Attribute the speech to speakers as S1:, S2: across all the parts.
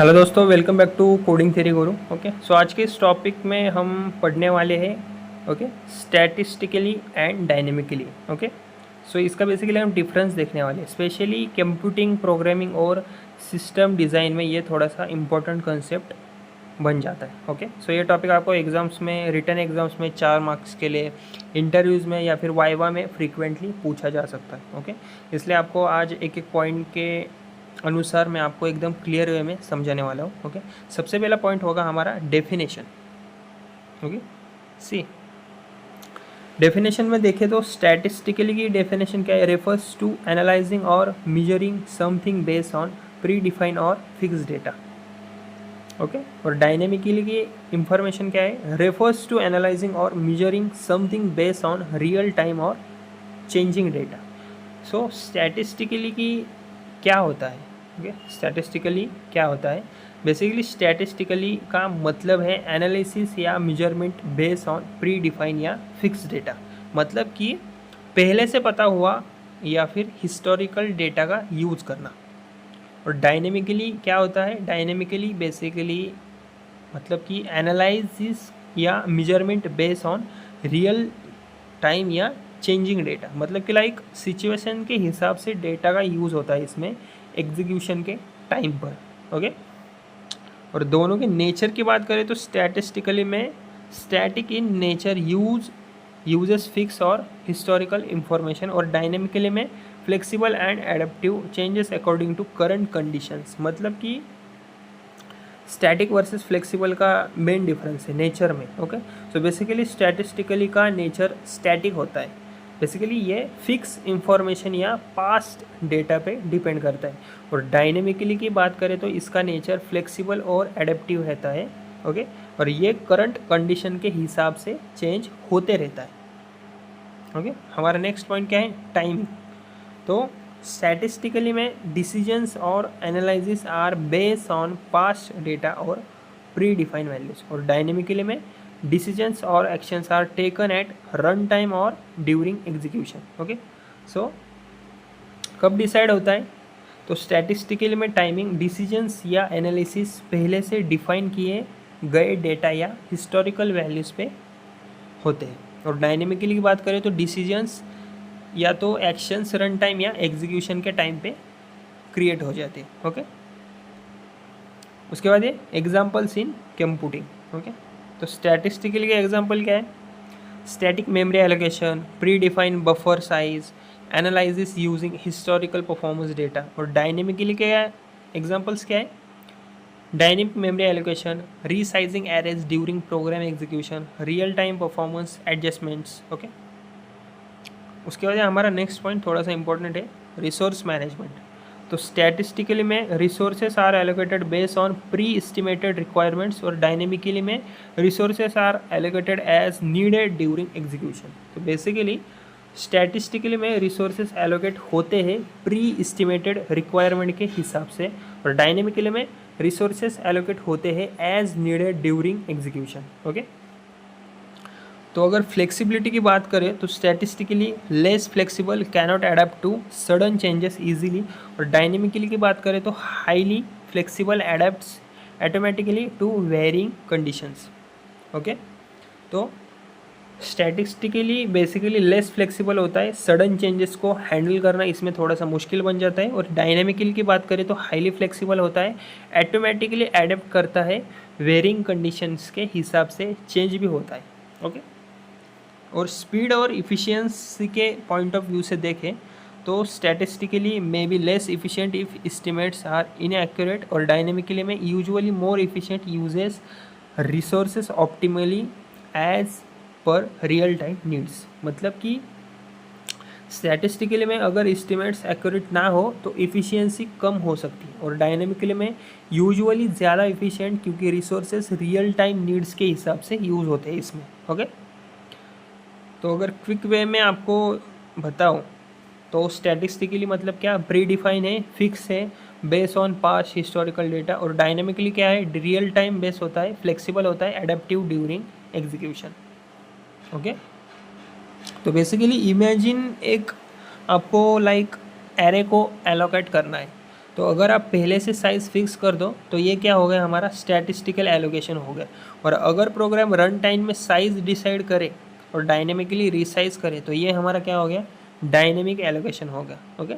S1: Hello दोस्तों, welcome back to coding theory Guru. Okay, so आज के इस टॉपिक में हम पढ़ने वाले हैं statistically and dynamically. Okay, so इसका बेसिकली हम डिफरेंस देखने वाले हैं। स्पेशली कंप्यूटिंग प्रोग्रामिंग और सिस्टम डिज़ाइन में ये थोड़ा सा इम्पोर्टेंट कंसेप्ट बन जाता है। ओके, सो ये टॉपिक आपको एग्जाम्स में, रिटन एग्जाम्स में 4 मार्क्स के लिए, इंटरव्यूज़ में या फिर वाइवा में फ्रीक्वेंटली पूछा जा सकता है। ओके, इसलिए आपको आज एक एक पॉइंट के अनुसार मैं आपको एकदम क्लियर वे में समझाने वाला हूँ। ओके, सबसे पहला पॉइंट होगा हमारा डेफिनेशन। ओके, सी डेफिनेशन में देखें तो स्टैटिस्टिकली की डेफिनेशन क्या है? रेफर्स टू एनालाइजिंग और measuring something based on pre define और फिक्स डेटा। ओके, और डायनेमिकली की इंफॉर्मेशन क्या है? रेफर्स टू एनालाइजिंग और measuring something based on real time और चेंजिंग डेटा। सो स्टैटिस्टिकली की क्या होता है? ओके, स्टैटिस्टिकली क्या होता है? बेसिकली स्टैटिस्टिकली का मतलब है एनालिसिस या measurement based on pre define या फिक्स डेटा। मतलब कि पहले से पता हुआ या फिर हिस्टोरिकल डेटा का यूज़ करना। और डायनेमिकली क्या होता है? डायनेमिकली बेसिकली मतलब कि एनालिसिस या measurement based on real time या चेंजिंग डेटा। मतलब कि लाइक सिचुएशन के हिसाब से डेटा का यूज़ होता है इसमें एग्जीक्यूशन के टाइम पर। ओके, और दोनों के नेचर की बात करें तो स्टैटिस्टिकली में static in nature uses fix और हिस्टोरिकल इंफॉर्मेशन, और डायनेमिकली में flexible and adaptive changes according to current conditions. मतलब कि स्टैटिक वर्सेस फ्लेक्सिबल का मेन डिफरेंस है नेचर में। ओके, सो बेसिकली स्टैटिस्टिकली का नेचर स्टैटिक होता है। बेसिकली ये फिक्स इंफॉर्मेशन या पास्ट डेटा पे डिपेंड करता है। और डायनेमिकली की बात करें तो इसका नेचर फ्लेक्सिबल और एडेप्टिव रहता है। ओके, और ये करंट कंडीशन के हिसाब से चेंज होते रहता है। ओके, हमारा नेक्स्ट पॉइंट क्या है? टाइमिंग। तो स्टैटिस्टिकली में डिसीजंस और analysis are based on past data और प्री डिफाइंड वैल्यूज। और डायनेमिकली में डिसीजंस और actions are taken at run time और ड्यूरिंग एग्जीक्यूशन। ओके, सो कब डिसाइड होता है? तो स्टैटिस्टिकली में टाइमिंग डिसीजंस या एनालिसिस पहले से डिफाइन किए गए डेटा या हिस्टोरिकल वैल्यूज़ पे होते हैं। और डायनेमिकली की बात करें तो डिसीजंस या तो एक्शंस रन टाइम या एग्जीक्यूशन के टाइम पे क्रिएट हो जाते हैं। ओके, उसके बाद ये एग्जांपल्स इन कंप्यूटिंग। ओके, तो स्टैटिस्टिकली का एग्जांपल क्या है? Static memory allocation, pre defined buffer size, analysis using historical performance data. और डायनेमिकली क्या है? एग्जांपल्स क्या है? Dynamic memory allocation, resizing arrays during program execution, real time performance adjustments. Okay, उसके बाद हमारा नेक्स्ट पॉइंट थोड़ा सा इंपॉर्टेंट है, रिसोर्स मैनेजमेंट। तो स्टैटिस्टिकली में resources are allocated based on pre estimated requirements, और डायनेमिकली में resources are allocated as needed during execution. तो बेसिकली स्टैटिस्टिकली में रिसोर्सेस एलोकेट होते हैं प्री एस्टिमेटेड रिक्वायरमेंट के हिसाब से, और डायनेमिकली में रिसोर्सेस एलोकेट होते हैं as needed during execution. Okay, तो अगर फ्लेक्सिबिलिटी की बात करें तो statistically less flexible, cannot adapt to sudden changes easily. और डायनेमिकली की बात करें तो highly flexible, adapts automatically to varying conditions. Okay, तो स्टैटिस्टिकली बेसिकली लेस फ्लेक्सिबल होता है, सडन चेंजेस को हैंडल करना इसमें थोड़ा सा मुश्किल बन जाता है। और डायनेमिकली की बात करें तो हाईली फ्लेक्सिबल होता है, ऑटोमेटिकली अडेप्ट करता है, वेरिंग कंडीशंस के हिसाब से चेंज भी होता है। ओके, और स्पीड और इफ़िशियंसी के पॉइंट ऑफ व्यू से देखें तो statistically may be less efficient if estimates are inaccurate, और डायनेमिकली में usually more efficient uses resources optimally as per real time needs. मतलब कि स्टैटिस्टिकली में अगर एस्टिमेट्स एक्यूरेट ना हो तो इफ़िशियंसी कम हो सकती है, और डायनेमिकली में यूजुअली ज़्यादा इफ़िशिएंट, क्योंकि रिसोर्सेस रियल टाइम नीड्स के हिसाब से यूज़ होते हैं इसमें। ओके, तो अगर क्विक वे में आपको बताऊं तो स्टैटिस्टिकली मतलब क्या? प्री डिफाइन है, फिक्स है, based on past historical data. और डायनेमिकली क्या है? रियल टाइम बेस होता है, फ्लेक्सिबल होता है, एडेप्टिव ड्यूरिंग एग्जीक्यूशन। ओके, तो बेसिकली इमेजिन एक आपको लाइक एरे को एलोकेट करना है। तो अगर आप पहले से साइज़ फिक्स कर दो तो ये क्या हो गया, हमारा स्टैटिस्टिकल एलोकेशन हो गया। और अगर प्रोग्राम रन टाइम में साइज़ डिसाइड करे और डायनेमिकली रिसाइज करे तो ये हमारा क्या हो गया, डायनेमिक एलोकेशन हो गया। ओके,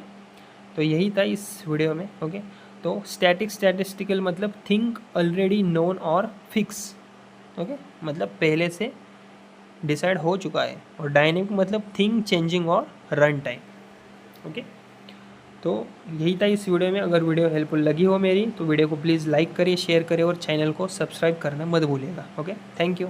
S1: तो यही था इस वीडियो में। ओके, तो स्टैटिस्टिकल मतलब थिंक ऑलरेडी नोन और फिक्स। ओके, मतलब पहले से डिसाइड हो चुका है। और डायनेमिक मतलब थिंक चेंजिंग और रन टाइम। ओके, तो यही था इस वीडियो में। अगर वीडियो हेल्पफुल लगी हो मेरी तो वीडियो को प्लीज़ लाइक करिए, शेयर करिए और चैनल को सब्सक्राइब करना मत भूलिएगा। Okay, thank you.